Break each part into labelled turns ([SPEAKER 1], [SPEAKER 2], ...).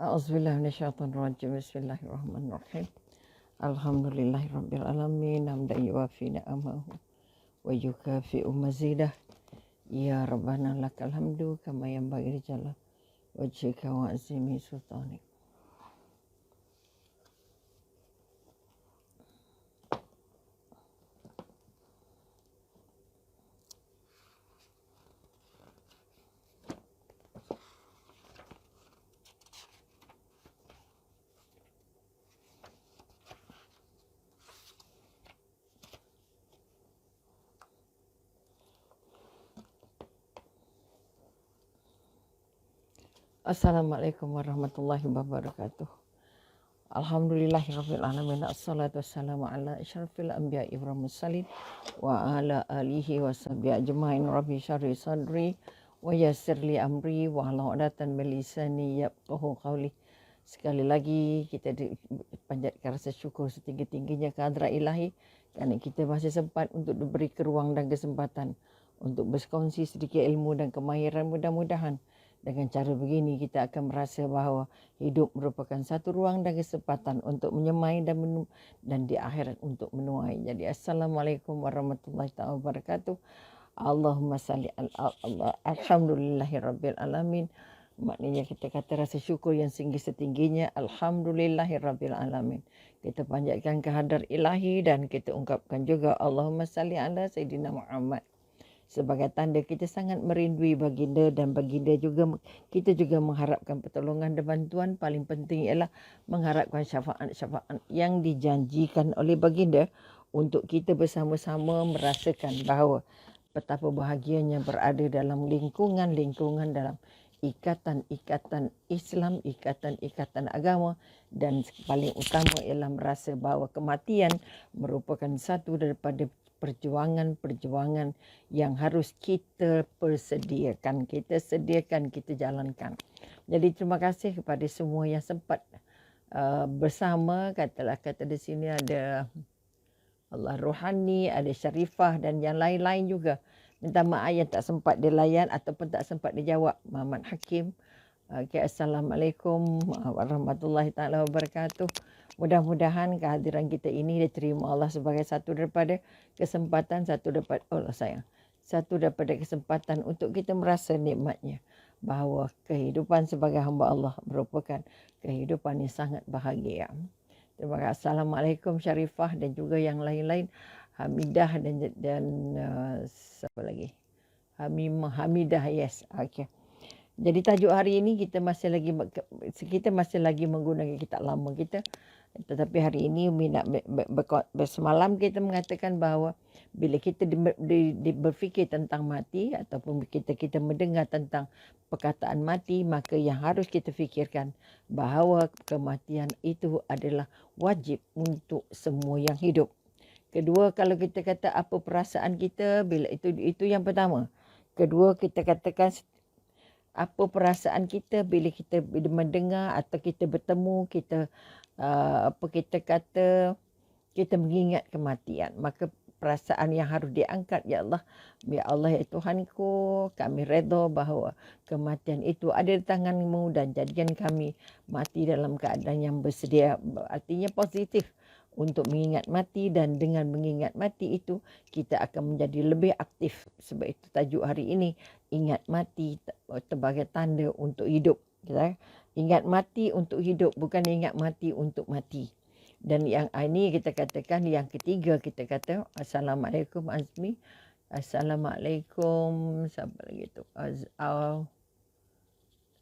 [SPEAKER 1] A'udzubillahi minasyaitonirrajim. Bismillahirrahmanirrahim. Alhamdulillahirabbil alamin. Hamdan yuwafi ni'amahu wa yukafi'u mazidah. Ya Rabbana lakal hamdu kama yanbaghi li jalali wajhika wa azimi sultanik. Assalamualaikum warahmatullahi wabarakatuh. Alhamdulillahirabbil alamin. Assalatu wassalamu ala asyrafil anbiya'i wal mursalin wa ala alihi washabihi ajmain. Rabbi syarhi sadri wa yassir li amri wa hlul 'uqdatam min lisani yafqahu qawli. Sekali lagi kita panjatkan rasa syukur setinggi-tingginya ke hadrat ilahi kerana kita masih sempat untuk diberi ruang dan kesempatan untuk berkongsi sedikit ilmu dan kemahiran. Mudah-mudahan dengan cara begini kita akan merasa bahawa hidup merupakan satu ruang dan kesempatan untuk menyemai dan di akhirat untuk menuai. Jadi Assalamualaikum warahmatullahi wabarakatuh. Allahumma salli ala alhamdulillahirabbil alamin. Maknanya kita kata rasa syukur yang tinggi setingginya. Alhamdulillahirabbil alamin. Kita panjatkan ke hadrat ilahi dan kita ungkapkan juga Allahumma salli ala Sayyidina Muhammad. Sebagai tanda kita sangat merindui baginda dan baginda juga kita juga mengharapkan pertolongan dan bantuan. Paling penting ialah mengharapkan syafaat-syafaat yang dijanjikan oleh baginda untuk kita bersama-sama merasakan bahawa betapa bahagianya berada dalam lingkungan dalam ikatan-ikatan Islam, ikatan-ikatan agama, dan paling utama ialah merasa bahawa kematian merupakan satu daripada perjuangan yang harus kita persediakan, kita sediakan, kita jalankan. Jadi terima kasih kepada semua yang sempat bersama. Kata di sini ada Allah Rohani, ada Syarifah dan yang lain-lain juga. Minta maaf yang tak sempat dilayan ataupun tak sempat dijawab. Muhammad Hakim. Okay, Assalamualaikum warahmatullahi taala wabarakatuh. Mudah-mudahan kehadiran kita ini diterima Allah sebagai satu daripada kesempatan, satu daripada kesempatan untuk kita merasa nikmatnya bahawa kehidupan sebagai hamba Allah merupakan kehidupan yang sangat bahagia. Terima kasih. Assalamualaikum Syarifah dan juga yang lain-lain. Hamidah dan siapa lagi? Hamidah, yes. Okey. Jadi tajuk hari ini kita masih lagi menggunakan kitab lama kita. Tetapi hari ini semalam kita mengatakan bahawa bila kita berfikir tentang mati ataupun kita mendengar tentang perkataan mati, maka yang harus kita fikirkan bahawa kematian itu adalah wajib untuk semua yang hidup. Kedua, kalau kita kata apa perasaan kita bila itu yang pertama. Kedua, kita katakan apa perasaan kita bila kita mendengar atau kita bertemu, kita kita mengingat kematian. Maka perasaan yang harus diangkat, ya Allah ya Tuhanku, kami redha bahawa kematian itu ada di tangan-Mu dan jadikan kami mati dalam keadaan yang bersedia. Artinya positif untuk mengingat mati, dan dengan mengingat mati itu kita akan menjadi lebih aktif. Sebab itu tajuk hari ini, ingat mati sebagai tanda untuk hidup. Kita ingat mati untuk hidup, bukan ingat mati untuk mati. Dan yang ini kita katakan yang ketiga, kita kata Assalamualaikum Azmi. Assalamualaikum, siapa lagi tu?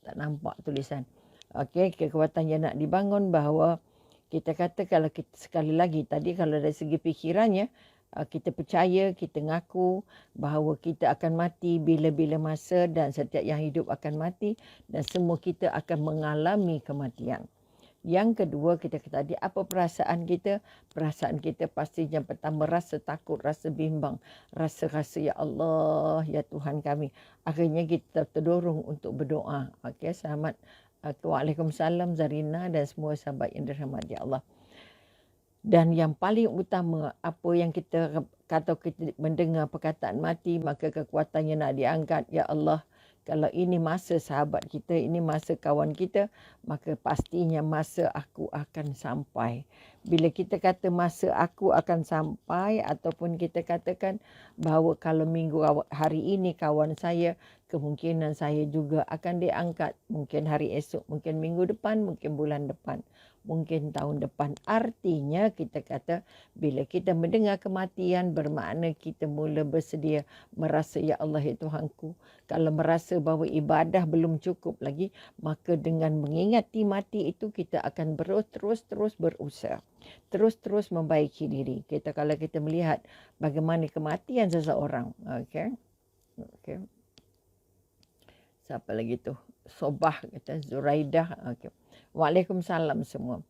[SPEAKER 1] Tak nampak tulisan. Okey, kekuatan yang nak dibangun bahawa kita kata kalau kita sekali lagi tadi, kalau dari segi fikirannya kita percaya, kita ngaku bahawa kita akan mati bila-bila masa dan setiap yang hidup akan mati dan semua kita akan mengalami kematian. Yang kedua, kita kata tadi apa perasaan kita? Perasaan kita pasti yang pertama rasa takut, rasa bimbang, rasa ya Allah, ya Tuhan kami. Akhirnya kita terdorong untuk berdoa. Okey, selamat. Waalaikumsalam Zarina dan semua sahabat yang dirahmati Allah. Dan yang paling utama, apa yang kita kata kita mendengar perkataan mati, maka kekuatannya nak diangkat. Ya Allah, Kalau ini masa sahabat kita, ini masa kawan kita, maka pastinya masa aku akan sampai. Bila kita kata masa aku akan sampai, ataupun kita katakan bahawa kalau hari ini kawan saya, kemungkinan saya juga akan diangkat. Mungkin hari esok, mungkin minggu depan, mungkin bulan depan, mungkin tahun depan. Artinya kita kata bila kita mendengar kematian, bermakna kita mula bersedia merasa, ya Allah ya Tuhanku. Kalau merasa bahawa ibadah belum cukup lagi, maka dengan mengingati mati itu kita akan terus berusaha. Terus membaiki diri. Kalau kita melihat bagaimana kematian seseorang. Okay. Siapa lagi tu? Sobah kata, Zuraidah. Okay. Waalaikumsalam semua.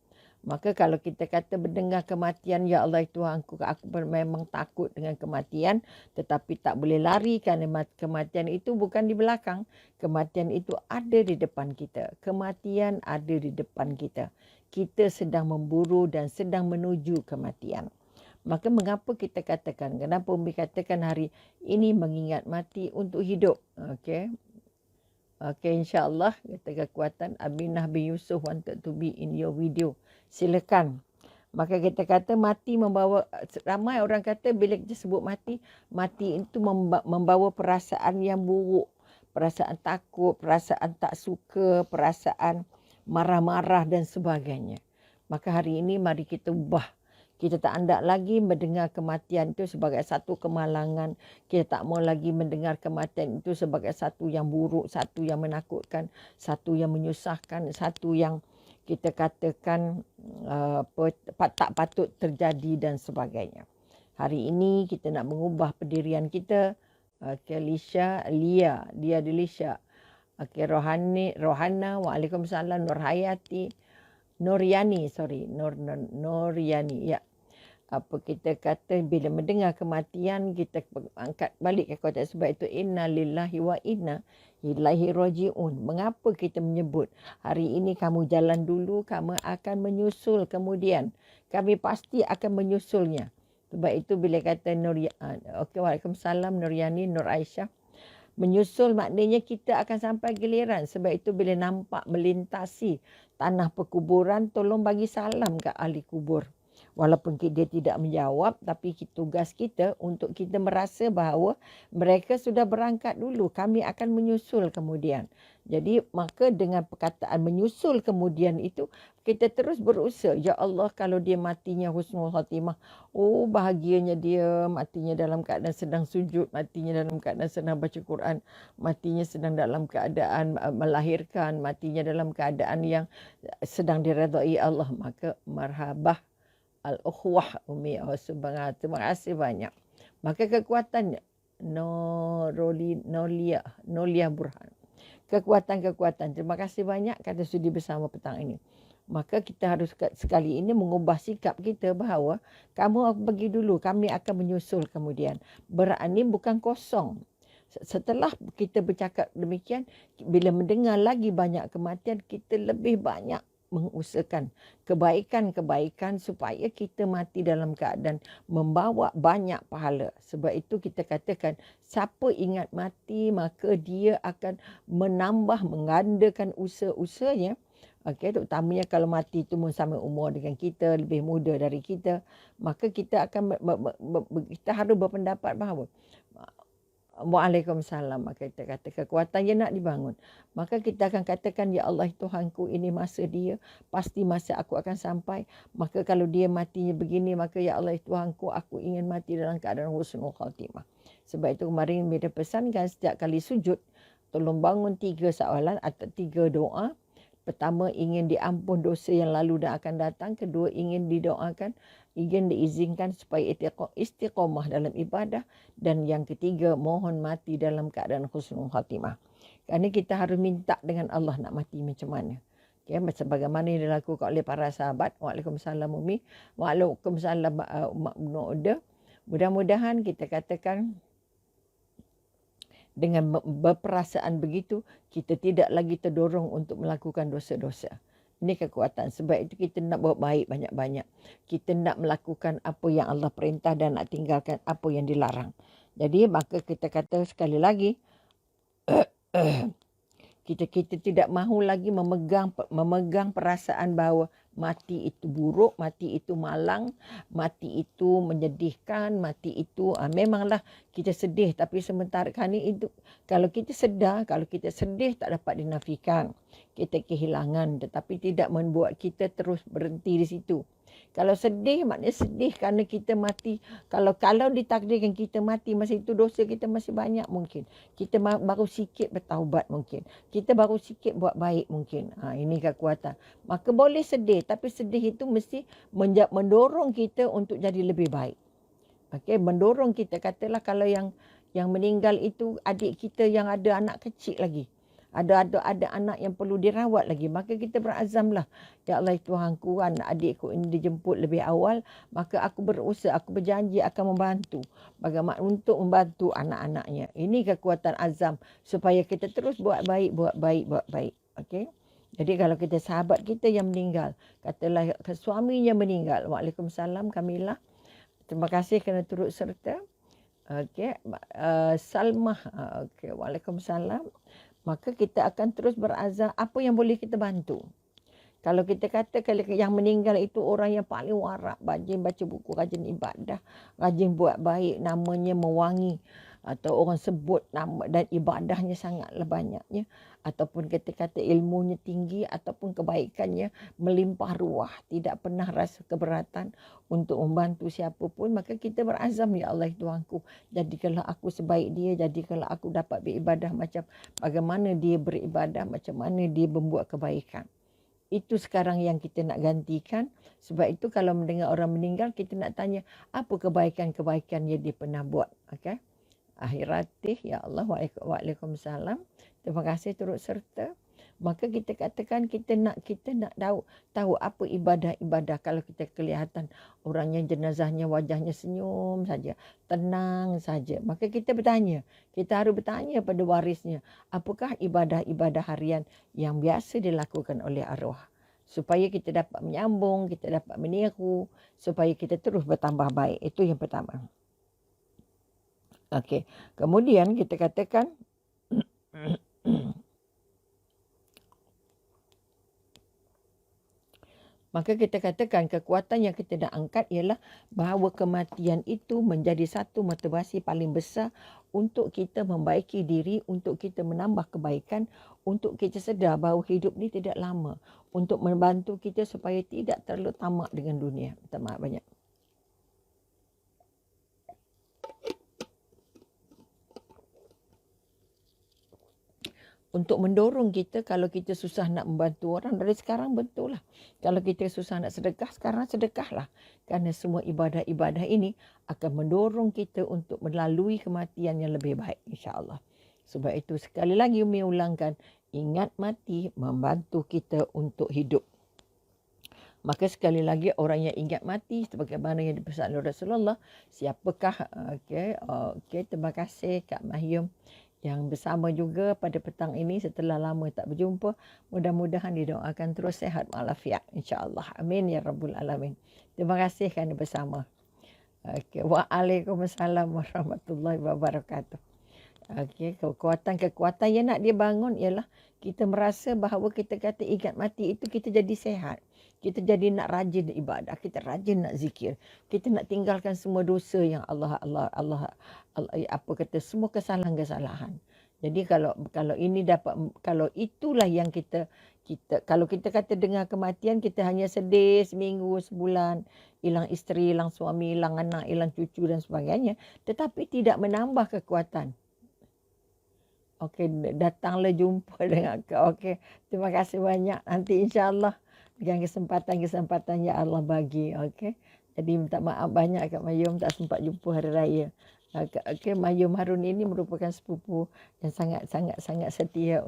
[SPEAKER 1] Maka kalau kita kata mendengar kematian, ya Allah Tuhanku, aku memang takut dengan kematian, tetapi tak boleh lari kerana kematian itu bukan di belakang. Kematian itu ada di depan kita. Kematian ada di depan kita. Kita sedang memburu dan sedang menuju kematian. Maka mengapa kita katakan, kenapa Umi katakan hari ini mengingat mati untuk hidup? Okey. Okey, insyaAllah kata kekuatan Aminah bin Yusuf wanted to be in your video. Silakan. Maka kita kata mati membawa, ramai orang kata bila kita sebut mati, mati itu membawa perasaan yang buruk. Perasaan takut, perasaan tak suka, perasaan marah-marah dan sebagainya. Maka hari ini mari kita ubah. Kita tak hendak lagi mendengar kematian itu sebagai satu kemalangan. Kita tak mau lagi mendengar kematian itu sebagai satu yang buruk, satu yang menakutkan, satu yang menyusahkan, satu yang kita katakan tak patut terjadi dan sebagainya. Hari ini kita nak mengubah pendirian kita. Okay, Lia Delisha. Okay, Rohana, Waalaikumsalam, Nurhayati. Noryani, ya. Apa kita kata bila mendengar kematian, kita angkat balik ke konteks, sebab itu inna lillahi wa inna ilaihi raji'un. Mengapa kita menyebut hari ini kamu jalan dulu, kamu akan menyusul kemudian. Kami pasti akan menyusulnya. Sebab itu bila kata Waalaikumsalam, Nuryani, Nur Aisyah. Menyusul maknanya kita akan sampai giliran. Sebab itu bila nampak melintasi tanah perkuburan, tolong bagi salam ke ahli kubur. Walaupun dia tidak menjawab, tapi tugas kita untuk kita merasa bahawa mereka sudah berangkat dulu. Kami akan menyusul kemudian. Jadi maka dengan perkataan menyusul kemudian itu, kita terus berusaha. Ya Allah, kalau dia matinya husnul khatimah, oh bahagianya dia, matinya dalam keadaan sedang sujud, matinya dalam keadaan sedang baca Quran, matinya sedang dalam keadaan melahirkan, matinya dalam keadaan yang sedang diredai Allah. Maka marhabah al-ukhwah Umi Subhanallah. Terima kasih banyak. Maka kekuatannya Nolia Burhan. Kekuatan. Terima kasih banyak kata sudi bersama petang ini. Maka kita harus sekali ini mengubah sikap kita bahawa kamu pergi dulu, kami akan menyusul kemudian. Berani bukan kosong. Setelah kita bercakap demikian, bila mendengar lagi banyak kematian, kita lebih banyak mengusahakan kebaikan-kebaikan supaya kita mati dalam keadaan membawa banyak pahala. Sebab itu kita katakan siapa ingat mati maka dia akan menggandakan usaha-usahanya. Okey, terutamanya kalau mati itu sama umur dengan kita, lebih muda dari kita, maka kita akan kita harus berpendapat bahawa Waalaikumsalam. Maka kita kata kekuatan yang nak dibangun. Maka kita akan katakan, ya Allah Tuhanku, ini masa dia. Pasti masa aku akan sampai. Maka kalau dia matinya begini, maka ya Allah Tuhanku, aku ingin mati dalam keadaan husnul khatimah. Sebab itu kemarin Mira pesankan setiap kali sujud, tolong bangun 3 soalan atau 3 doa. Pertama, ingin diampun dosa yang lalu dan akan datang. Kedua, ingin didoakan, ingin diizinkan supaya istiqamah dalam ibadah. Dan yang ketiga, mohon mati dalam keadaan husnul khatimah. Kerana kita harus minta dengan Allah nak mati macam mana. Okay, sebagaimana yang dilakukan oleh para sahabat. Waalaikumsalam Umi. Waalaikumsalam Uda. Mudah-mudahan kita katakan dengan berperasaan begitu, kita tidak lagi terdorong untuk melakukan dosa-dosa. Ini kekuatan. Sebab itu kita nak buat baik banyak-banyak. Kita nak melakukan apa yang Allah perintah dan nak tinggalkan apa yang dilarang. Jadi maka kita kata sekali lagi, Kita tidak mahu lagi memegang perasaan bahawa mati itu buruk, mati itu malang, mati itu menyedihkan, mati itu memanglah kita sedih, tapi sementara kali itu kalau kita sedih tak dapat dinafikan. Kita kehilangan, tetapi tidak membuat kita terus berhenti di situ. Kalau sedih maknanya sedih kerana kita mati. Kalau ditakdirkan kita mati masa itu, dosa kita masih banyak mungkin. Kita baru sikit bertaubat mungkin. Kita baru sikit buat baik mungkin. Ini kekuatan. Maka boleh sedih, tapi sedih itu mesti mendorong kita untuk jadi lebih baik. Okey, mendorong kita. Katalah kalau yang meninggal itu adik kita yang ada anak kecil lagi. Ada anak yang perlu dirawat lagi. Maka kita berazamlah. Ya Allah Tuhanku, adikku ini dijemput lebih awal. Maka aku berusaha, aku berjanji akan membantu. Bagaimana untuk membantu anak-anaknya. Ini kekuatan azam. Supaya kita terus buat baik. Okey. Jadi kalau kita sahabat kita yang meninggal. Katalah suaminya meninggal. Waalaikumsalam Kamilah. Terima kasih kerana turut serta. Okey. Salmah. Okey. Waalaikumsalam. Maka kita akan terus berazam apa yang boleh kita bantu. Kalau kita kata kalau yang meninggal itu orang yang paling warak, rajin baca buku, rajin ibadah, rajin buat baik, namanya mewangi, atau orang sebut nama dan ibadahnya sangatlah banyaknya, ataupun kita kata ilmunya tinggi, ataupun kebaikannya melimpah ruah, tidak pernah rasa keberatan untuk membantu siapa pun, maka kita berazam, ya Allah Tuhanku, jadikanlah aku sebaik dia, jadikanlah aku dapat beribadah macam bagaimana dia beribadah, macam mana dia membuat kebaikan. Itu sekarang yang kita nak gantikan. Sebab itu kalau mendengar orang meninggal, kita nak tanya apa kebaikan-kebaikan yang dia pernah buat. Okay? Akhiratih, ya Allah, waalaikumsalam. Terima kasih turut serta. Maka kita katakan kita nak tahu apa ibadah-ibadah. Kalau kita kelihatan orangnya jenazahnya wajahnya senyum saja, tenang saja, maka kita bertanya. Kita harus bertanya pada warisnya, apakah ibadah-ibadah harian yang biasa dilakukan oleh arwah, supaya kita dapat menyambung, kita dapat meniru, supaya kita terus bertambah baik. Itu yang pertama. Okey. Kemudian kita katakan maka kita katakan kekuatan yang kita nak angkat ialah bahawa kematian itu menjadi satu motivasi paling besar untuk kita membaiki diri, untuk kita menambah kebaikan, untuk kita sedar bahawa hidup ni tidak lama, untuk membantu kita supaya tidak terlalu tamak dengan dunia. Minta maaf banyak. Untuk mendorong kita, kalau kita susah nak membantu orang, dari sekarang betul lah. Kalau kita susah nak sedekah, sekarang sedekahlah. Kerana semua ibadah-ibadah ini akan mendorong kita untuk melalui kematian yang lebih baik, insya-Allah. Sebab itu sekali lagi Umi ulangkan, ingat mati membantu kita untuk hidup. Maka sekali lagi orang yang ingat mati sebagaimana yang dipesan oleh Rasulullah, siapakah? Okey, terima kasih Kak Mahyum yang bersama juga pada petang ini setelah lama tak berjumpa. Mudah-mudahan didoakan terus sehat walafiat, insya-Allah. Amin ya rabbul alamin. Terima kasih kerana bersama. Okey, waalaikumsalam warahmatullahi wabarakatuh. Okey, kekuatan yang nak dia bangun ialah kita merasa bahawa kita kata ingat mati itu kita jadi sehat. Kita jadi nak rajin ibadah, kita rajin nak zikir. Kita nak tinggalkan semua dosa yang Allah apa kata semua kesalahan-kesalahan. Jadi kalau ini dapat, kalau itulah yang kita kalau kita kata dengar kematian kita hanya sedih seminggu, sebulan, hilang isteri, hilang suami, hilang anak, hilang cucu dan sebagainya, tetapi tidak menambah kekuatan. Okey, datanglah jumpa dengan kau. Okey, terima kasih banyak. Nanti insya-Allah dengan kesempatan yang Allah bagi. Okey. Jadi minta maaf banyak Kak Mayum tak sempat jumpa hari raya. Okey, Mayum Harun ini merupakan sepupu yang sangat setia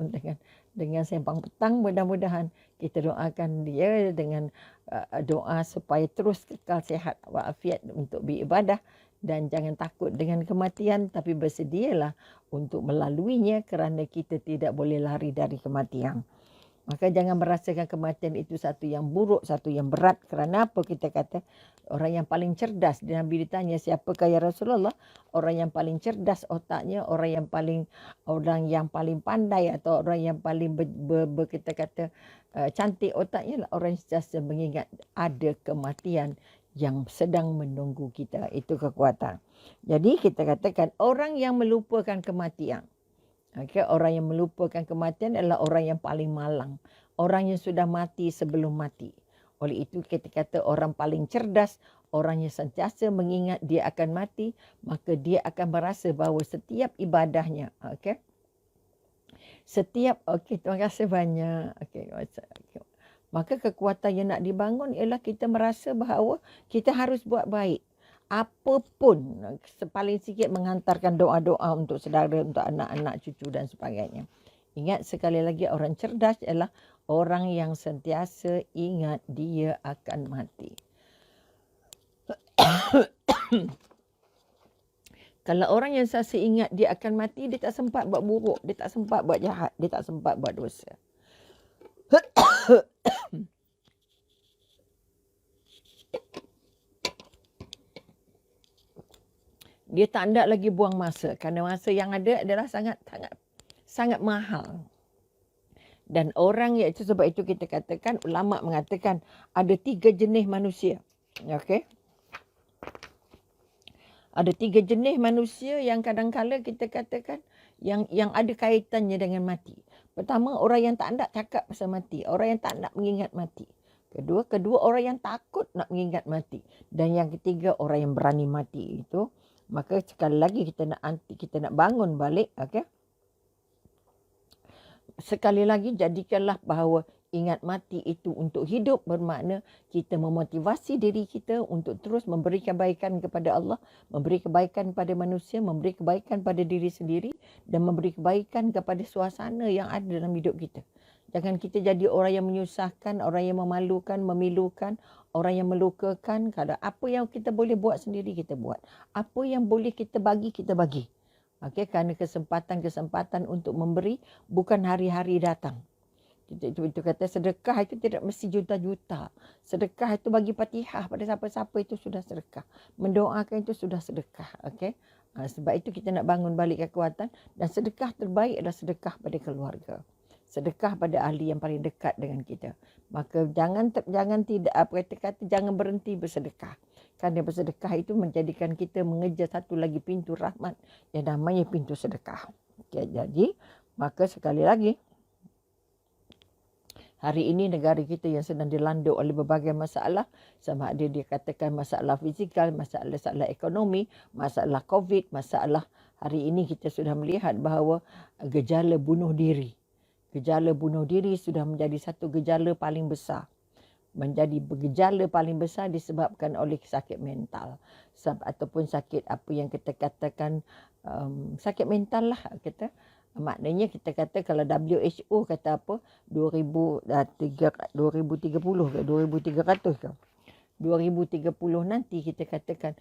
[SPEAKER 1] dengan Sembang Petang. Mudah-mudahan kita doakan dia dengan doa supaya terus kekal sihat walafiat untuk beribadah. Dan jangan takut dengan kematian, tapi bersedialah untuk melaluinya kerana kita tidak boleh lari dari kematian. Maka jangan merasakan kematian itu satu yang buruk, satu yang berat. Kerana apa kita kata? Orang yang paling cerdas. Nabi ditanya, siapakah ya Rasulullah? Orang yang paling cerdas otaknya, orang yang paling pandai atau orang yang paling kita kata cantik otaknya, orang yang sentiasa mengingat ada kematian yang sedang menunggu kita. Itu kekuatan. Jadi kita katakan orang yang melupakan kematian. Okay, orang yang melupakan kematian adalah orang yang paling malang. Orang yang sudah mati sebelum mati. Oleh itu kita kata orang paling cerdas, orang yang sentiasa mengingat dia akan mati, maka dia akan merasa bahawa setiap ibadahnya, okay, terima kasih banyak. Okay. Maka kekuatan yang nak dibangun ialah kita merasa bahawa kita harus buat baik. Apapun, paling sikit menghantarkan doa-doa untuk saudara, untuk anak-anak, cucu dan sebagainya. Ingat sekali lagi, orang cerdas ialah orang yang sentiasa ingat dia akan mati. Kalau orang yang sentiasa ingat dia akan mati, dia tak sempat buat buruk, dia tak sempat buat jahat, dia tak sempat buat dosa. Dia tak hendak lagi buang masa kerana masa yang ada adalah sangat mahal. Dan orang, iaitu sebab itu kita katakan, ulama mengatakan ada 3 jenis manusia. Okey. Ada 3 jenis manusia yang kadang-kala kita katakan yang ada kaitannya dengan mati. Pertama, orang yang tak hendak cakap pasal mati, orang yang tak hendak mengingat mati. Kedua orang yang takut nak mengingat mati. Dan yang ketiga, orang yang berani mati itu. Maka sekali lagi kita nak bangun balik, okey. Sekali lagi jadikanlah bahawa ingat mati itu untuk hidup, bermakna kita memotivasi diri kita untuk terus memberi kebaikan kepada Allah, memberi kebaikan kepada manusia, memberi kebaikan pada diri sendiri dan memberi kebaikan kepada suasana yang ada dalam hidup kita. Jangan kita jadi orang yang menyusahkan, orang yang memalukan, memilukan, orang yang melukakan. Kalau apa yang kita boleh buat sendiri, kita buat. Apa yang boleh kita bagi, kita bagi. Okay, kerana kesempatan untuk memberi bukan hari-hari datang. Itu kata sedekah itu tidak mesti juta-juta. Sedekah itu bagi Fatihah pada siapa-siapa itu sudah sedekah. Mendoakan itu sudah sedekah. Okay? Sebab itu kita nak bangun balik kekuatan. Dan sedekah terbaik adalah sedekah pada keluarga. Sedekah pada ahli yang paling dekat dengan kita. Maka jangan berhenti bersedekah. Kerana bersedekah itu menjadikan kita mengejar satu lagi pintu rahmat yang namanya pintu sedekah. Okay, jadi maka sekali lagi, hari ini negara kita yang sedang dilanda oleh berbagai masalah, sama ada dia katakan masalah fizikal, masalah ekonomi, masalah COVID, masalah hari ini kita sudah melihat bahawa gejala bunuh diri. Gejala bunuh diri sudah menjadi satu gejala paling besar. Menjadi gejala paling besar disebabkan oleh sakit mental. Ataupun sakit apa yang kita katakan sakit mental lah. Maknanya kita kata kalau WHO kata apa 2030 ke 2300 ke 2030 nanti kita katakan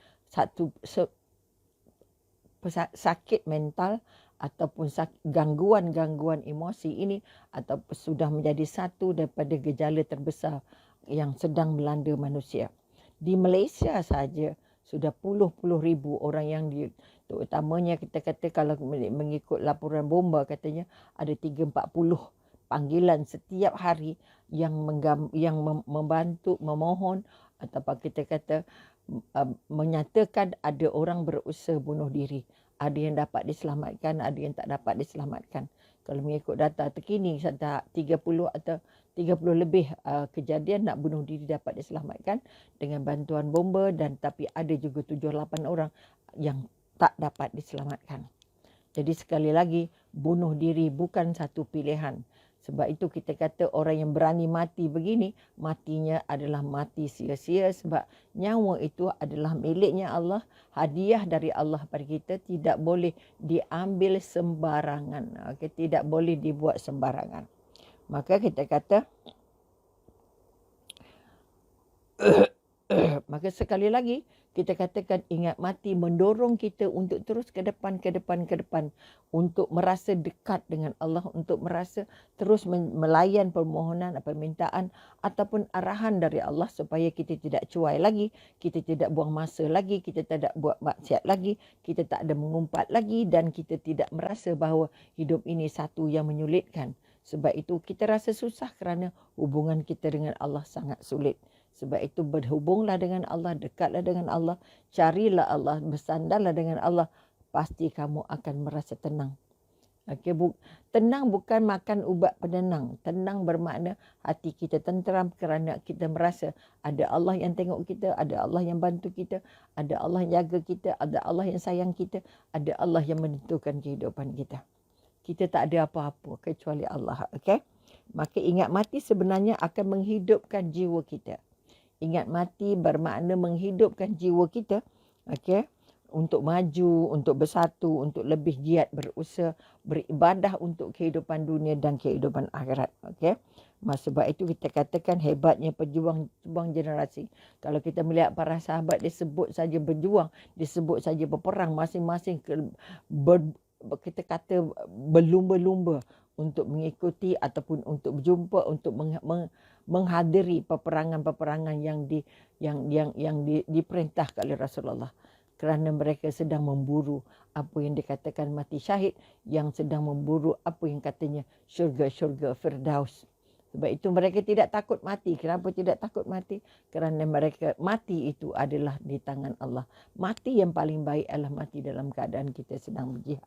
[SPEAKER 1] sakit mental ataupun gangguan-gangguan emosi ini atau sudah menjadi satu daripada gejala terbesar yang sedang melanda manusia. Di Malaysia saja sudah puluh-puluh ribu orang yang terutamanya kita kata kalau mengikut laporan Bomba katanya ada 340 panggilan setiap hari yang membantu memohon atau kita kata menyatakan ada orang berusaha bunuh diri. Ada yang dapat diselamatkan, ada yang tak dapat diselamatkan. Kalau mengikut data terkini, 30 atau 30 lebih kejadian nak bunuh diri dapat diselamatkan dengan bantuan bomba dan tapi ada juga 7-8 orang yang tak dapat diselamatkan. Jadi sekali lagi, bunuh diri bukan satu pilihan. Sebab itu kita kata orang yang berani mati begini, matinya adalah mati sia-sia sebab nyawa itu adalah miliknya Allah, hadiah dari Allah pada kita, tidak boleh diambil sembarangan. Okay? Tidak boleh dibuat sembarangan. Maka kita kata Maka sekali lagi kita katakan ingat mati mendorong kita untuk terus ke depan, untuk merasa dekat dengan Allah, untuk merasa terus melayan permohonan, permintaan ataupun arahan dari Allah supaya kita tidak cuai lagi, kita tidak buang masa lagi, kita tidak buat maksiat lagi, kita tak ada mengumpat lagi dan kita tidak merasa bahawa hidup ini satu yang menyulitkan. Sebab itu kita rasa susah kerana hubungan kita dengan Allah sangat sulit. Sebab itu berhubunglah dengan Allah, dekatlah dengan Allah, carilah Allah, bersandarlah dengan Allah. Pasti kamu akan merasa tenang. Okay, tenang bukan makan ubat penenang. Tenang bermakna hati kita tenteram kerana kita merasa ada Allah yang tengok kita, ada Allah yang bantu kita, ada Allah yang jaga kita, ada Allah yang sayang kita, ada Allah yang menentukan kehidupan kita. Kita tak ada apa-apa kecuali Allah. Okay? Maka ingat mati sebenarnya akan menghidupkan jiwa kita. Ingat mati bermakna menghidupkan jiwa kita, okay, untuk maju, untuk bersatu, untuk lebih giat berusaha, beribadah untuk kehidupan dunia dan kehidupan akhirat. Okay. Sebab itu kita katakan hebatnya pejuang generasi. Kalau kita melihat para sahabat disebut saja berjuang, disebut saja berperang, masing-masing kita kata berlumba-lumba untuk mengikuti ataupun untuk berjumpa, untuk menghadiri peperangan-peperangan yang diperintah oleh Rasulullah, kerana mereka sedang memburu apa yang dikatakan mati syahid, yang sedang memburu apa yang katanya syurga-syurga Firdaus. Sebab itu mereka tidak takut mati. Kenapa tidak takut mati? Kerana mereka mati itu adalah di tangan Allah. Mati yang paling baik adalah mati dalam keadaan kita sedang berjihad.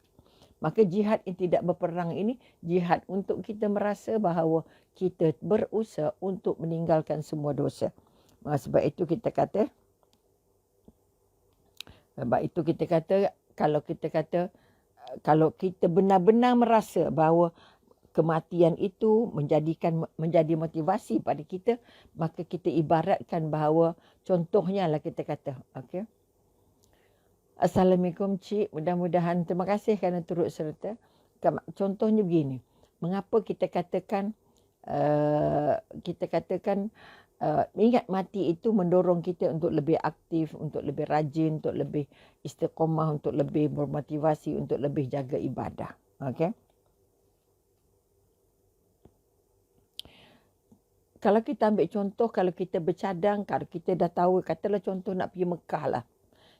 [SPEAKER 1] Maka jihad yang tidak berperang ini, jihad untuk kita merasa bahawa kita berusaha untuk meninggalkan semua dosa. Sebab itu kita kata, kalau kita benar-benar merasa bahawa kematian itu menjadi motivasi pada kita, maka kita ibaratkan bahawa contohnya lah kita kata, okey. Assalamualaikum Cik, mudah-mudahan terima kasih kerana turut serta. Contohnya begini, mengapa kita katakan ingat mati itu mendorong kita untuk lebih aktif, untuk lebih rajin, untuk lebih istiqamah, untuk lebih bermotivasi, untuk lebih jaga ibadah. Okay? Kalau kita ambil contoh, kalau kita bercadang, kalau kita dah tahu, katalah contoh nak pergi Mekah lah.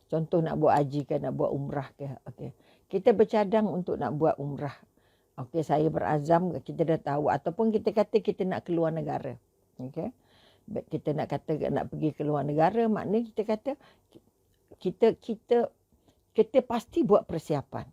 [SPEAKER 1] Contoh nak buat haji ke, nak buat umrah ke. Okay. Kita bercadang untuk nak buat umrah. Okay, saya berazam, kita dah tahu. Ataupun kita kata kita nak keluar negara. Okay. Kita nak kata nak pergi keluar negara, maknanya kita kata kita pasti buat persiapan.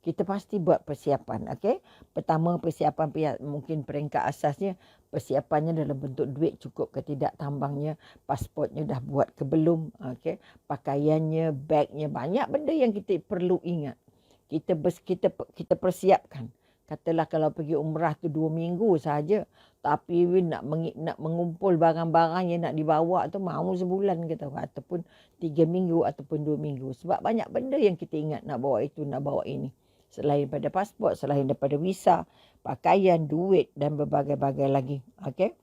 [SPEAKER 1] Kita pasti buat persiapan. Okay. Pertama, persiapan mungkin peringkat asasnya, persiapannya dalam bentuk duit cukup ke tidak, tambangnya, pasportnya dah buat ke belum, okay. Pakaiannya, bagnya, banyak benda yang kita perlu ingat. Kita persiapkan. Katalah kalau pergi umrah tu 2 minggu saja, tapi nak mengumpul barang-barang yang nak dibawa tu mahu sebulan kita, ataupun 3 minggu ataupun 2 minggu. Sebab banyak benda yang kita ingat nak bawa itu, nak bawa ini. Selain daripada pasport, selain daripada visa, pakaian, duit dan berbagai-bagai lagi. Okay?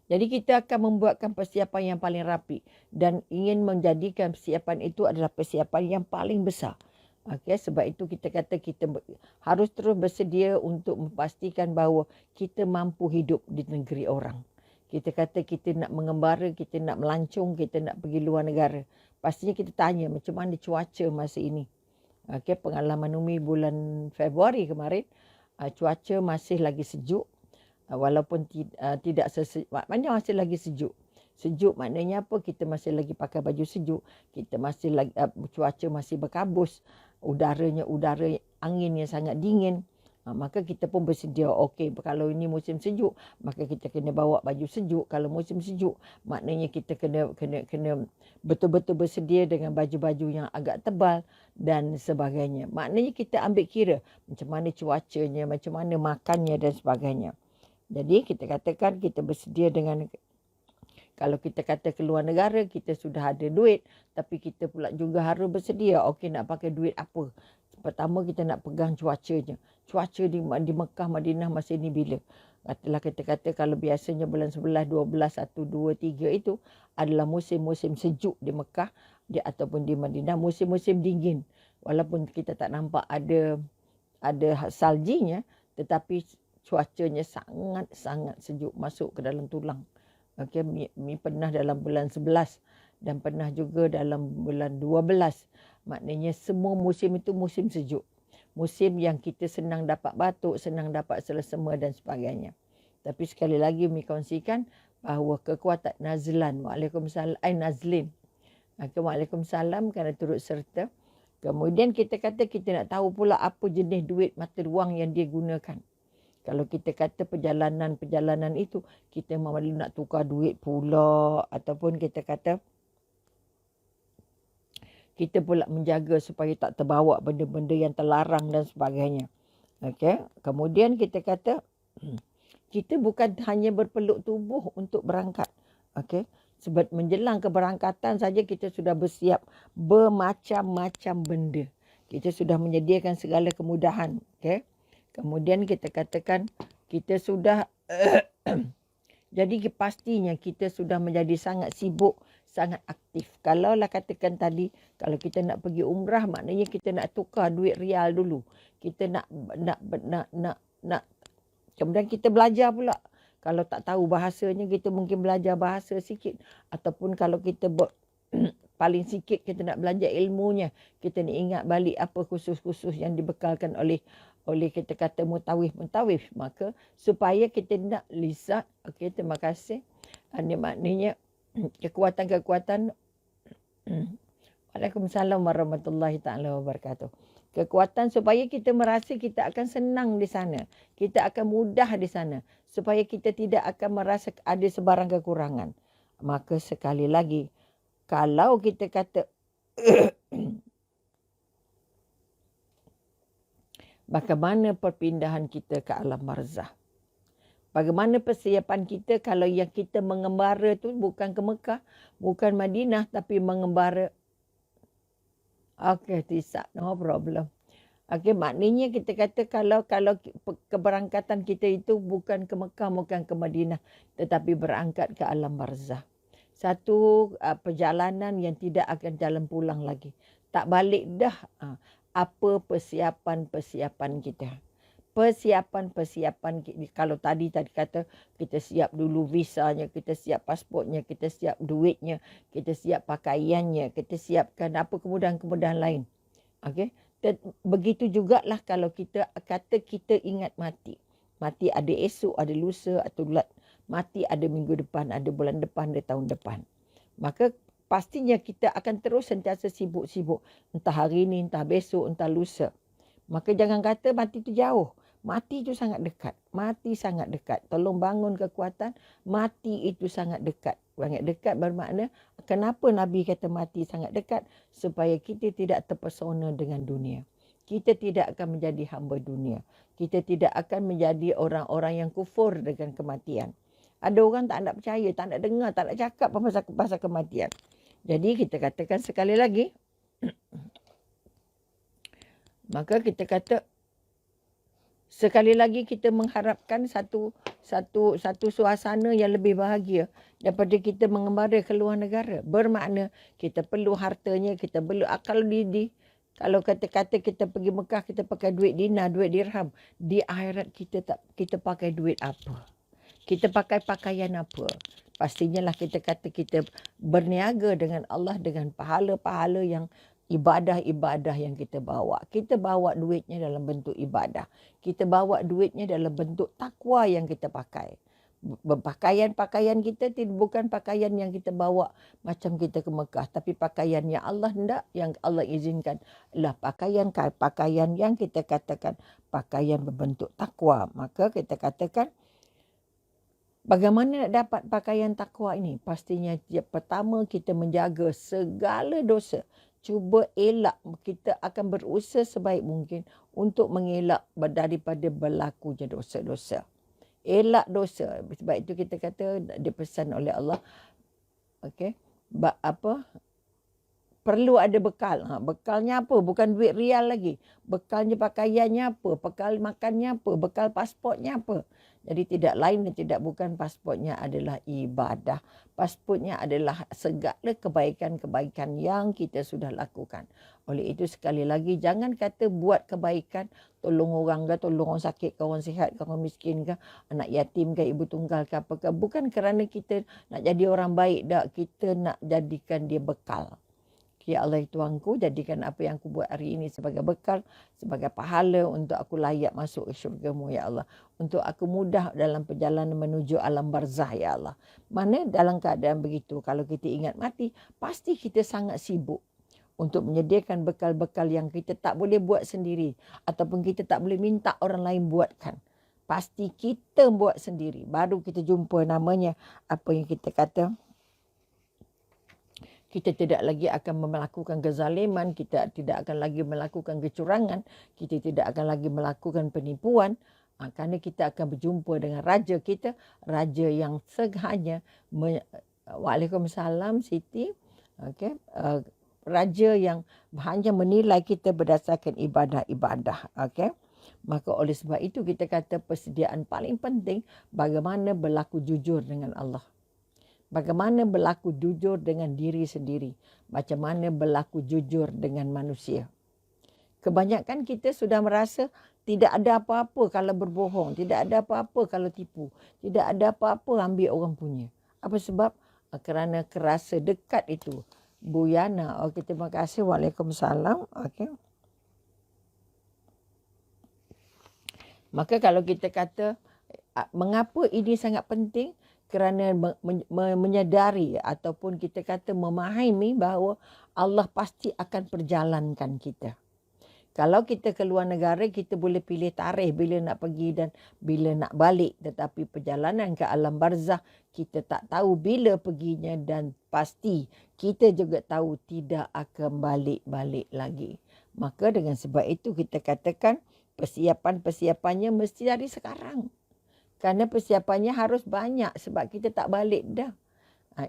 [SPEAKER 1] Jadi kita akan membuatkan persiapan yang paling rapi dan ingin menjadikan persiapan itu adalah persiapan yang paling besar. Okay? Sebab itu kita kata kita harus terus bersedia untuk memastikan bahawa kita mampu hidup di negeri orang. Kita kata kita nak mengembara, kita nak melancong, kita nak pergi luar negara. Pastinya kita tanya macam mana cuaca masa ini. Okay, pengalaman Umi bulan Februari kemarin, cuaca masih lagi sejuk. Walaupun tidak sesejuk, maknanya masih lagi sejuk. Sejuk maknanya apa? Kita masih lagi pakai baju sejuk. Kita masih lagi, cuaca masih berkabus. Udara anginnya sangat dingin. Maka kita pun bersedia, okey, kalau ini musim sejuk, maka kita kena bawa baju sejuk. Kalau musim sejuk, maknanya kita kena betul-betul bersedia dengan baju-baju yang agak tebal dan sebagainya. Maknanya kita ambil kira macam mana cuacanya, macam mana makannya dan sebagainya. Jadi kita katakan kita bersedia dengan Kalau kita kata keluar negara, kita sudah ada duit. Tapi kita pula juga harus bersedia. Okey, nak pakai duit apa? Pertama, kita nak pegang cuacanya. Cuaca di Mekah, Madinah masa ni bila? Katalah kita kata kalau biasanya bulan 11, 12, 1, 2, 3 itu adalah musim-musim sejuk di Mekah ataupun di Madinah. Musim-musim dingin. Walaupun kita tak nampak ada saljinya, tetapi cuacanya sangat-sangat sejuk, masuk ke dalam tulang. Okay, mi pernah dalam bulan 11 dan pernah juga dalam bulan 12. Maknanya semua musim itu musim sejuk. Musim yang kita senang dapat batuk, senang dapat selesema dan sebagainya. Tapi sekali lagi mi kongsikan bahawa kekuatan nazlan, waalaikumsalam, nazlin. Okay, waalaikumsalam kerana turut serta. Kemudian kita kata kita nak tahu pula apa jenis duit mata wang yang dia gunakan. Kalau kita kata perjalanan itu, kita malu nak tukar duit pula. Ataupun kita kata, kita pula menjaga supaya tak terbawa benda-benda yang terlarang dan sebagainya. Okay. Kemudian kita kata, kita bukan hanya berpeluk tubuh untuk berangkat. Okay. Sebab menjelang keberangkatan saja kita sudah bersiap bermacam-macam benda. Kita sudah menyediakan segala kemudahan. Okay. Kemudian kita katakan kita sudah jadi pastinya kita sudah menjadi sangat sibuk, sangat aktif. Kalaulah katakan tadi kalau kita nak pergi umrah, maknanya kita nak tukar duit rial dulu. Kita nak kemudian kita belajar pula. Kalau tak tahu bahasanya, kita mungkin belajar bahasa sikit, ataupun kalau kita paling sikit kita nak belajar ilmunya, kita nak ingat balik apa khusus-khusus yang dibekalkan oleh kita kata mutawif. Maka supaya kita nak lisan. Okey, terima kasih. Ini maknanya kekuatan. Waalaikumsalam warahmatullahi taala wabarakatuh. Kekuatan supaya kita merasa kita akan senang di sana. Kita akan mudah di sana. Supaya kita tidak akan merasa ada sebarang kekurangan. Maka sekali lagi, kalau kita kata bagaimana perpindahan kita ke alam barzah? Bagaimana persiapan kita kalau yang kita mengembara tu bukan ke Mekah, bukan Madinah, tapi mengembara. Okey, tidak, no problem. Okey, maknanya kita kata kalau keberangkatan kita itu bukan ke Mekah, bukan ke Madinah, tetapi berangkat ke alam barzah. Satu perjalanan yang tidak akan jalan pulang lagi. Tak balik dah. Apa persiapan kita? Persiapan kalau tadi kata kita siap dulu visanya, kita siap pasportnya, kita siap duitnya, kita siap pakaiannya, kita siapkan apa kemudahan-kemudahan lain. Okey. Begitu jugalah kalau kita kata kita ingat mati. Mati ada esok, ada lusa, atau mati ada minggu depan, ada bulan depan, ada tahun depan. Maka pastinya kita akan terus sentiasa sibuk-sibuk. Entah hari ini, entah besok, entah lusa. Maka jangan kata mati itu jauh. Mati itu sangat dekat. Mati sangat dekat. Tolong bangun kekuatan. Mati itu sangat dekat. Sangat dekat bermakna kenapa Nabi kata mati sangat dekat? Supaya kita tidak terpesona dengan dunia. Kita tidak akan menjadi hamba dunia. Kita tidak akan menjadi orang-orang yang kufur dengan kematian. Ada orang tak nak percaya, tak nak dengar, tak nak cakap pasal kematian. Jadi kita katakan sekali lagi, maka kita kata sekali lagi kita mengharapkan satu suasana yang lebih bahagia daripada kita mengembara ke luar negara. Bermakna kita perlu hartanya, kita perlu akal kalau kata-kata kita pergi Mekah, kita pakai duit dinar, duit dirham. Di akhirat kita pakai duit apa? Kita pakai pakaian apa? Pastinya lah kita kata kita berniaga dengan Allah dengan pahala-pahala yang ibadah-ibadah yang kita bawa. Kita bawa duitnya dalam bentuk ibadah. Kita bawa duitnya dalam bentuk takwa yang kita pakai. Pakaian kita bukan pakaian yang kita bawa macam kita ke Mekah, tapi pakaian yang Allah hendak, yang Allah izinkan adalah pakaian yang kita katakan pakaian berbentuk takwa. Maka kita katakan bagaimana nak dapat pakaian takwa ini? Pastinya pertama kita menjaga segala dosa. Cuba elak, kita akan berusaha sebaik mungkin untuk mengelak daripada berlakunya dosa-dosa. Elak dosa. Sebab itu kita kata dipesan oleh Allah, okey, perlu ada bekal. Bekalnya apa? Bukan duit rial lagi. Bekalnya pakaiannya apa? Bekal makannya apa? Bekal pasportnya apa? Jadi tidak lain dan tidak bukan pasportnya adalah ibadah. Pasportnya adalah segala kebaikan-kebaikan yang kita sudah lakukan. Oleh itu sekali lagi jangan kata buat kebaikan, tolong orang ke, tolong orang sakit ke, orang sihat ke, orang miskin ke, anak yatim ke, ibu tunggal ke apa ke. Bukan kerana kita nak jadi orang baik dah, kita nak jadikan dia bekal. Ya Allah Tuanku, jadikan apa yang aku buat hari ini sebagai bekal, sebagai pahala untuk aku layak masuk ke syurga-Mu, Ya Allah. Untuk aku mudah dalam perjalanan menuju alam barzah, Ya Allah. Mana dalam keadaan begitu, kalau kita ingat mati, pasti kita sangat sibuk untuk menyediakan bekal-bekal yang kita tak boleh buat sendiri. Ataupun kita tak boleh minta orang lain buatkan. Pasti kita buat sendiri. Baru kita jumpa namanya, apa yang kita kata, kita tidak lagi akan melakukan kezaliman, kita tidak akan lagi melakukan kecurangan, kita tidak akan lagi melakukan penipuan. Kerana kita akan berjumpa dengan raja kita, raja yang sengaja. Waalaikumsalam Siti. Okay. Raja yang hanya menilai kita berdasarkan ibadah-ibadah. Okay. Maka oleh sebab itu kita kata persediaan paling penting bagaimana berlaku jujur dengan Allah. Bagaimana berlaku jujur dengan diri sendiri. Macam mana berlaku jujur dengan manusia. Kebanyakan kita sudah merasa tidak ada apa-apa kalau berbohong. Tidak ada apa-apa kalau tipu. Tidak ada apa-apa ambil orang punya. Apa sebab? Kerana kerasa dekat itu. Bu Yana. Okey, terima kasih. Waalaikumsalam. Okey. Maka kalau kita kata, mengapa ini sangat penting? Kerana menyadari ataupun kita kata memahami bahawa Allah pasti akan perjalankan kita. Kalau kita keluar negara, kita boleh pilih tarikh bila nak pergi dan bila nak balik. Tetapi perjalanan ke alam barzah, kita tak tahu bila perginya dan pasti kita juga tahu tidak akan balik-balik lagi. Maka dengan sebab itu kita katakan persiapan-persiapannya mesti dari sekarang. Kerana persiapannya harus banyak sebab kita tak balik dah.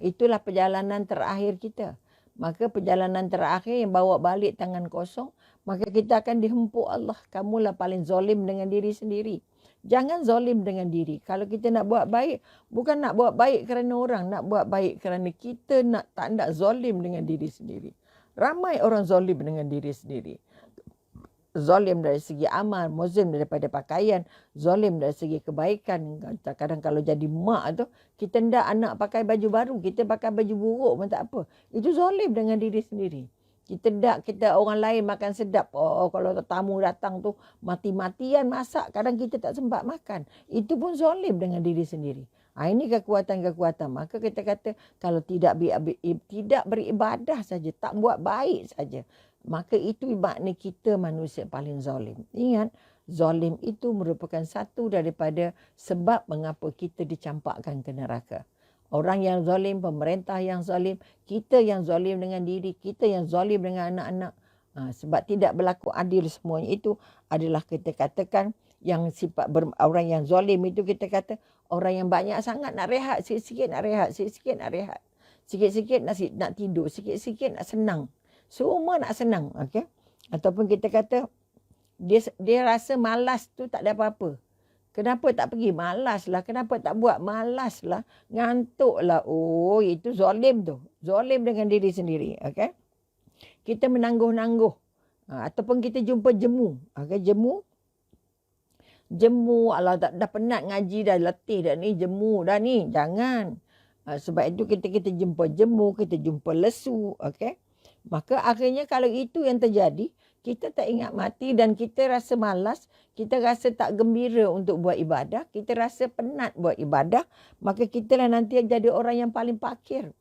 [SPEAKER 1] Itulah perjalanan terakhir kita. Maka perjalanan terakhir yang bawa balik tangan kosong, maka kita akan dihempuk Allah. Kamulah paling zalim dengan diri sendiri. Jangan zalim dengan diri. Kalau kita nak buat baik, bukan nak buat baik kerana orang, nak buat baik kerana kita tak nak zalim dengan diri sendiri. Ramai orang zalim dengan diri sendiri. Zalim dari segi amal, zalim daripada pakaian, zalim dari segi kebaikan. Kadang-kadang kalau jadi mak tu, kita hendak anak pakai baju baru, kita pakai baju buruk pun tak apa. Itu zalim dengan diri sendiri. Kita orang lain makan sedap. Kalau tamu datang tu mati-matian masak, kadang kita tak sempat makan. Itu pun zalim dengan diri sendiri. Ini kekuatan-kekuatan. Maka kita kata kalau tidak beribadah saja, tak buat baik saja, maka itu makna kita manusia paling zalim. Ingat, zalim itu merupakan satu daripada sebab mengapa kita dicampakkan ke neraka. Orang yang zalim, pemerintah yang zalim, kita yang zalim dengan diri, kita yang zalim dengan anak-anak. Sebab tidak berlaku adil semuanya itu adalah kita katakan yang sifat orang yang zalim itu kita kata orang yang banyak sangat nak rehat, sikit-sikit nak rehat, sikit-sikit nak rehat. Sikit-sikit nak tidur, sikit-sikit nak senang. Semua nak senang, okey. Ataupun kita kata dia rasa malas tu tak ada apa-apa. Kenapa tak pergi? Malaslah. Kenapa tak buat? Malaslah. Ngantuklah. Oh, itu zalim tu. Zalim dengan diri sendiri, okey. Kita menangguh-nangguh. Ataupun kita jumpa jemu. Okey, jemu, alah dah penat ngaji dah, letih dah ni, jemu dah ni. Jangan. Sebab itu kita jumpa jemu, kita jumpa lesu, okey. Maka akhirnya kalau itu yang terjadi, kita tak ingat mati dan kita rasa malas, kita rasa tak gembira untuk buat ibadah, kita rasa penat buat ibadah, maka kitalah nanti jadi orang yang paling fakir.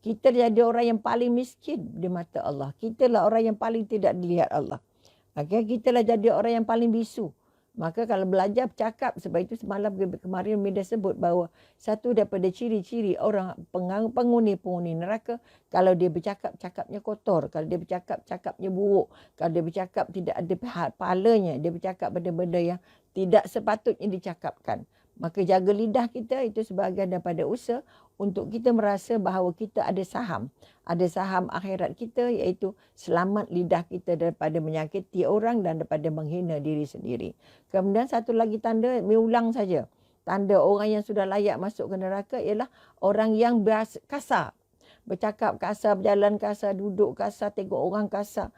[SPEAKER 1] Kita jadi orang yang paling miskin di mata Allah. Kitalah orang yang paling tidak dilihat Allah. Okay? Kitalah jadi orang yang paling bisu. Maka kalau belajar bercakap, sebab itu semalam kemarin media sebut bahawa satu daripada ciri-ciri orang penghuni neraka, kalau dia bercakap, cakapnya kotor. Kalau dia bercakap, cakapnya buruk. Kalau dia bercakap tidak ada pahalanya. Dia bercakap benda-benda yang tidak sepatutnya dicakapkan. Maka jaga lidah kita itu sebahagian daripada usaha untuk kita merasa bahawa kita ada saham. Ada saham akhirat kita, iaitu selamat lidah kita daripada menyakiti orang dan daripada menghina diri sendiri. Kemudian satu lagi tanda, mengulang saja. Tanda orang yang sudah layak masuk ke neraka ialah orang yang kasar. Bercakap kasar, berjalan kasar, duduk kasar, tengok orang kasar,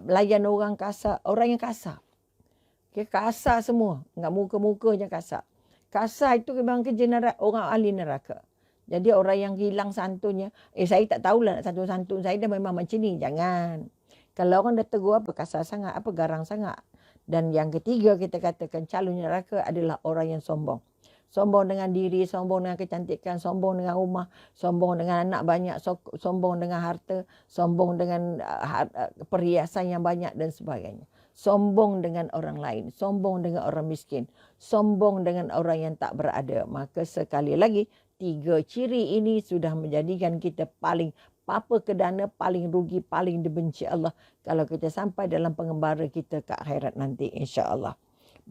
[SPEAKER 1] layan orang kasar, orang yang kasar. Okay, kasar semua, enggak muka-muka je kasar. Kasar itu memang kerja orang ahli neraka. Jadi orang yang hilang santunnya, saya tak tahulah nak santun-santun saya dah memang macam ni. Jangan. Kalau orang dah tegur apa kasar sangat, apa garang sangat. Dan yang ketiga kita katakan calon neraka adalah orang yang sombong. Sombong dengan diri, sombong dengan kecantikan, sombong dengan rumah, sombong dengan anak banyak, sombong dengan harta, sombong dengan perhiasan yang banyak dan sebagainya. Sombong dengan orang lain, sombong dengan orang miskin, sombong dengan orang yang tak berada. Maka sekali lagi, 3 ciri ini sudah menjadikan kita paling papa kedana, paling rugi, paling dibenci Allah kalau kita sampai dalam pengembara kita ke akhirat nanti, insya-Allah.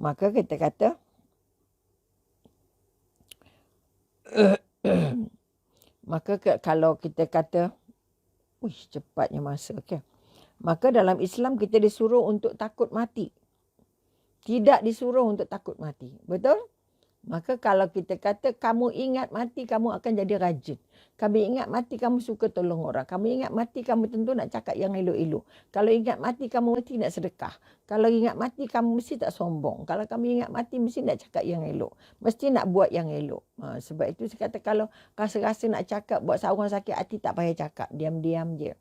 [SPEAKER 1] Maka kita kata kalau kita kata cepatnya masa, okey. Maka dalam Islam kita disuruh untuk takut mati. Tidak disuruh untuk takut mati. Betul? Maka kalau kita kata kamu ingat mati, kamu akan jadi rajin. Kamu ingat mati, kamu suka tolong orang. Kamu ingat mati, kamu tentu nak cakap yang elok-elok. Kalau ingat mati, kamu mesti nak sedekah. Kalau ingat mati, kamu mesti tak sombong. Kalau kamu ingat mati, mesti nak cakap yang elok. Mesti nak buat yang elok. Sebab itu saya kata kalau rasa-rasa nak cakap buat seorang sakit hati, tak payah cakap. Diam-diam je.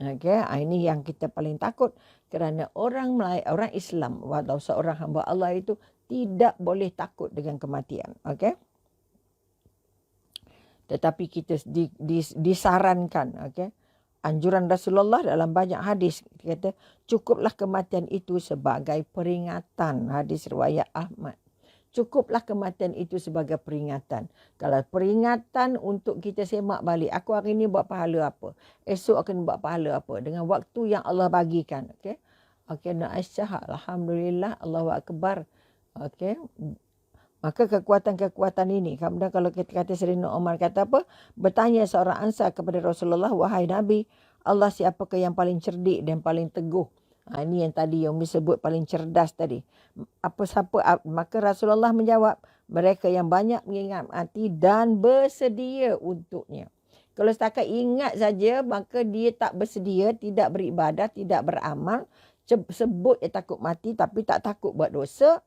[SPEAKER 1] Okay, ini yang kita paling takut kerana orang Islam atau seorang hamba Allah itu tidak boleh takut dengan kematian. Okay? Tetapi kita disarankan, okay? Anjuran Rasulullah dalam banyak hadis kata cukuplah kematian itu sebagai peringatan. Hadis riwayat Ahmad. Cukuplah kematian itu sebagai peringatan. Kalau peringatan untuk kita semak balik. Aku hari ini buat pahala apa. Esok akan buat pahala apa. Dengan waktu yang Allah bagikan. Okay. Okay. Aisyah. Alhamdulillah. Allahu Akbar. Okay. Maka kekuatan-kekuatan ini. Kemudian kalau kita kata Sayyidina Umar kata apa. Bertanya seorang Ansar kepada Rasulullah. Wahai Nabi. Allah siapakah yang paling cerdik dan paling teguh. Ini yang tadi yang disebut paling cerdas tadi. Maka Rasulullah menjawab, mereka yang banyak mengingat mati dan bersedia untuknya. Kalau setakat ingat saja, maka dia tak bersedia, tidak beribadah, tidak beramal. Sebut dia takut mati tapi tak takut buat dosa,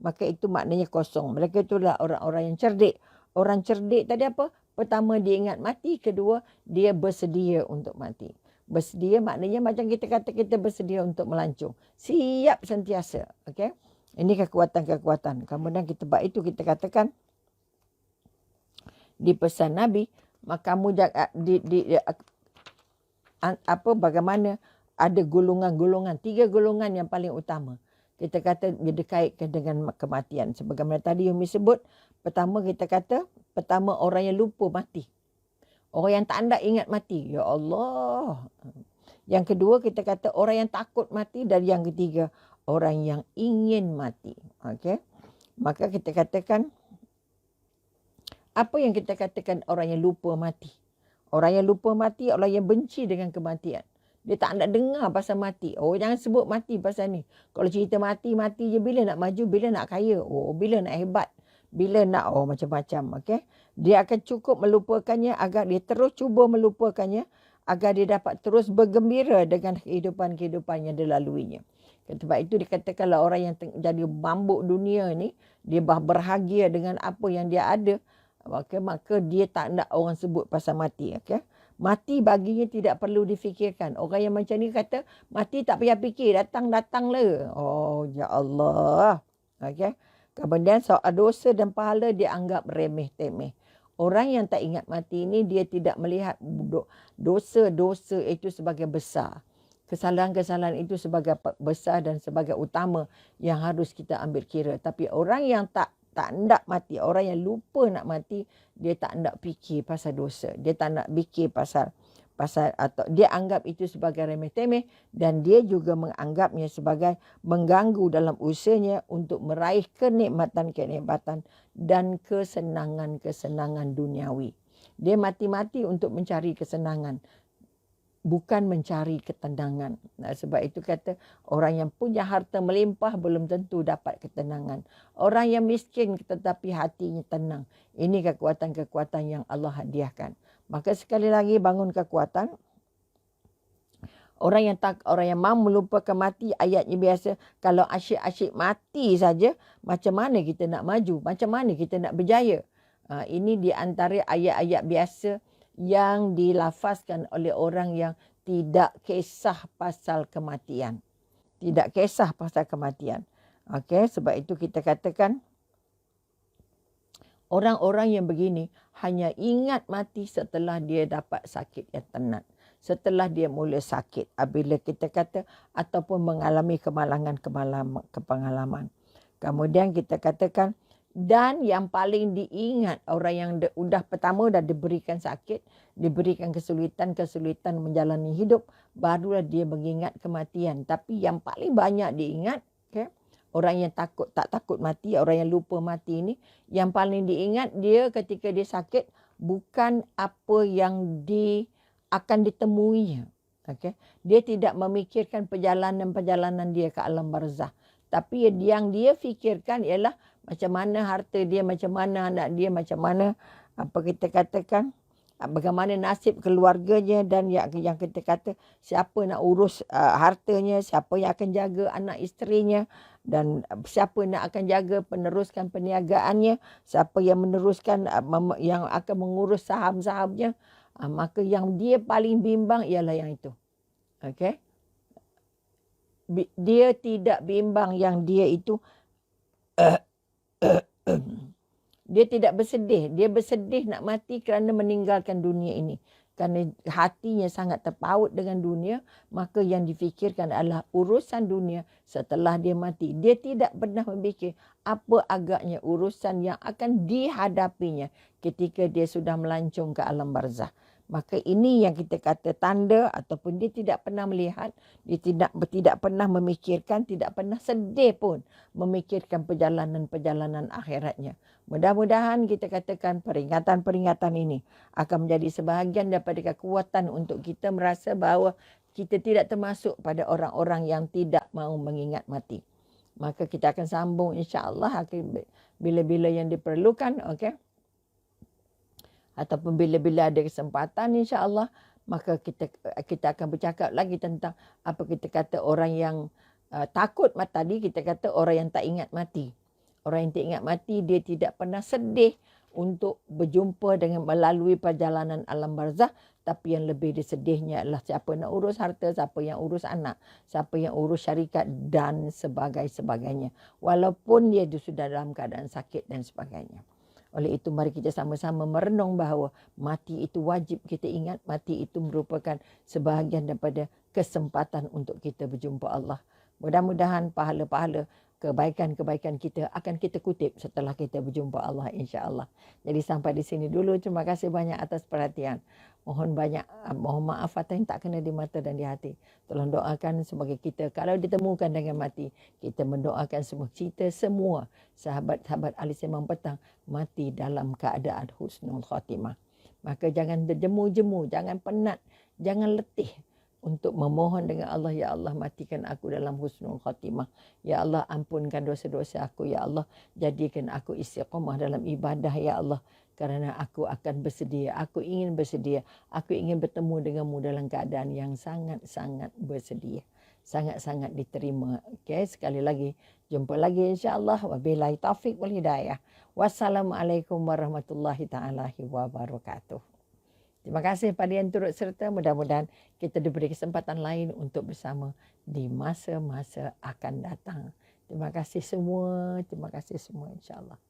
[SPEAKER 1] maka itu maknanya kosong. Mereka itulah orang-orang yang cerdik. Orang cerdik tadi apa? Pertama dia ingat mati, kedua dia bersedia untuk mati. Bersedia maknanya macam kita kata kita bersedia untuk melancong. Siap sentiasa. Okay? Ini kekuatan-kekuatan. Kemudian kita buat itu kita katakan di pesan Nabi, maka kamu bagaimana ada golongan-golongan, 3 golongan yang paling utama. Kita kata dia dikaitkan dengan kematian. Sebagaimana tadi Umi sebut, pertama kita kata, pertama orang yang lupa mati. Orang yang tak hendak ingat mati. Ya Allah. Yang kedua kita kata orang yang takut mati. Dan yang ketiga orang yang ingin mati. Okay? Maka kita katakan. Apa yang kita katakan orang yang lupa mati? Orang yang lupa mati. Orang yang benci dengan kematian. Dia tak nak dengar pasal mati. Oh, jangan sebut mati pasal ni. Kalau cerita mati, mati je bila nak maju, bila nak kaya. Oh, bila nak hebat. Bila nak, macam-macam. Okay? Dia akan cukup melupakannya agar dia terus cuba melupakannya agar dia dapat terus bergembira dengan kehidupan-kehidupan yang dilaluinya. Sebab itu dikatakan kalau orang yang jadi mambuk dunia ni, dia berbahagia dengan apa yang dia ada, maka dia tak nak orang sebut pasal mati. Okay? Mati baginya tidak perlu difikirkan. Orang yang macam ni kata, mati tak payah fikir, datang-datanglah. Oh, ya Allah. Okay? Kemudian soal dosa dan pahala dia anggap remeh-temeh. Orang yang tak ingat mati ini dia tidak melihat dosa-dosa itu sebagai besar. Kesalahan-kesalahan itu sebagai besar dan sebagai utama yang harus kita ambil kira. Tapi orang yang tak nak mati, orang yang lupa nak mati, dia tak nak fikir pasal dosa. Dia tak nak fikir pasal pasal atau dia anggap itu sebagai remeh-temeh dan dia juga menganggapnya sebagai mengganggu dalam usahanya untuk meraih kenikmatan-kenikmatan dan kesenangan-kesenangan duniawi. Dia mati-mati untuk mencari kesenangan, bukan mencari ketenangan. Sebab itu kata orang yang punya harta melimpah belum tentu dapat ketenangan. Orang yang miskin tetapi hatinya tenang. Ini kekuatan-kekuatan yang Allah hadiahkan. Maka sekali lagi bangun kekuatan. Orang yang mahu melupakan mati, ayatnya biasa. Kalau asyik-asyik mati saja, macam mana kita nak maju? Macam mana kita nak berjaya? Ini di antara ayat-ayat biasa yang dilafazkan oleh orang yang tidak kisah pasal kematian. Tidak kisah pasal kematian. Okey, sebab itu kita katakan orang-orang yang begini hanya ingat mati setelah dia dapat sakit yang tenat. Setelah dia mula sakit. Bila kita kata ataupun mengalami kepengalaman. Kemudian kita katakan dan yang paling diingat orang yang pertama dah diberikan sakit, diberikan kesulitan menjalani hidup, barulah dia mengingat kematian. Tapi yang paling banyak diingat, okay, orang yang tak takut mati, orang yang lupa mati ini, yang paling diingat dia ketika dia sakit bukan apa yang akan ditemuinya. Okay. Dia tidak memikirkan perjalanan dia ke alam barzah. Tapi yang dia fikirkan ialah macam mana harta dia, macam mana anak dia, macam mana kita katakan bagaimana nasib keluarganya dan yang kita kata siapa nak urus hartanya, siapa yang akan jaga anak isterinya dan siapa nak akan jaga peneruskan perniagaannya, siapa yang meneruskan yang akan mengurus saham-sahamnya. Maka yang dia paling bimbang ialah yang itu. Okey. Dia tidak bimbang yang dia itu dia tidak bersedih. Dia bersedih nak mati kerana meninggalkan dunia ini. Kerana hatinya sangat terpaut dengan dunia, maka yang difikirkan adalah urusan dunia setelah dia mati. Dia tidak pernah memikir apa agaknya urusan yang akan dihadapinya ketika dia sudah melancong ke alam barzah. Maka ini yang kita kata tanda ataupun dia tidak pernah melihat, dia tidak pernah memikirkan, tidak pernah sedih pun memikirkan perjalanan-perjalanan akhiratnya. Mudah-mudahan kita katakan peringatan-peringatan ini akan menjadi sebahagian daripada kekuatan untuk kita merasa bahawa kita tidak termasuk pada orang-orang yang tidak mahu mengingat mati. Maka kita akan sambung insya-Allah bila-bila yang diperlukan, okey? Ataupun bila-bila ada kesempatan insya-Allah, maka kita akan bercakap lagi tentang apa kita kata orang yang takut mati. Tadi kita kata orang yang tak ingat mati. Orang yang tak ingat mati dia tidak pernah sedih untuk berjumpa dengan melalui perjalanan alam barzah, tapi yang lebih disedihnya adalah siapa nak urus harta, siapa yang urus anak, siapa yang urus syarikat dan sebagainya. Walaupun dia sudah dalam keadaan sakit dan sebagainya. Oleh itu mari kita sama-sama merenung bahawa mati itu wajib kita ingat. Mati itu merupakan sebahagian daripada kesempatan untuk kita berjumpa Allah. Mudah-mudahan pahala-pahala kebaikan-kebaikan kita akan kita kutip setelah kita berjumpa Allah insya-Allah. Jadi sampai di sini dulu. Terima kasih banyak atas perhatian. Mohon maaf atas yang tak kena di mata dan di hati. Tolong doakan sebagai kita kalau ditemukan dengan mati, kita mendoakan semua kita semua sahabat-sahabat ahli sembang petang mati dalam keadaan husnul khatimah. Maka jangan terjemu-jemu, jangan penat, jangan letih untuk memohon dengan Allah, ya Allah matikan aku dalam husnul khatimah. Ya Allah ampunkan dosa-dosa aku, ya Allah jadikan aku istiqamah dalam ibadah, ya Allah. Kerana aku akan bersedia, aku ingin bersedia, aku ingin bertemu denganmu dalam keadaan yang sangat-sangat bersedia. Sangat-sangat diterima. Okey, sekali lagi jumpa lagi insya-Allah. Wabillahi taufik wal hidayah. Wassalamualaikum warahmatullahi taala wabarakatuh. Terima kasih pada yang turut serta. Mudah-mudahan kita diberi kesempatan lain untuk bersama di masa-masa akan datang. Terima kasih semua. Terima kasih semua insya-Allah.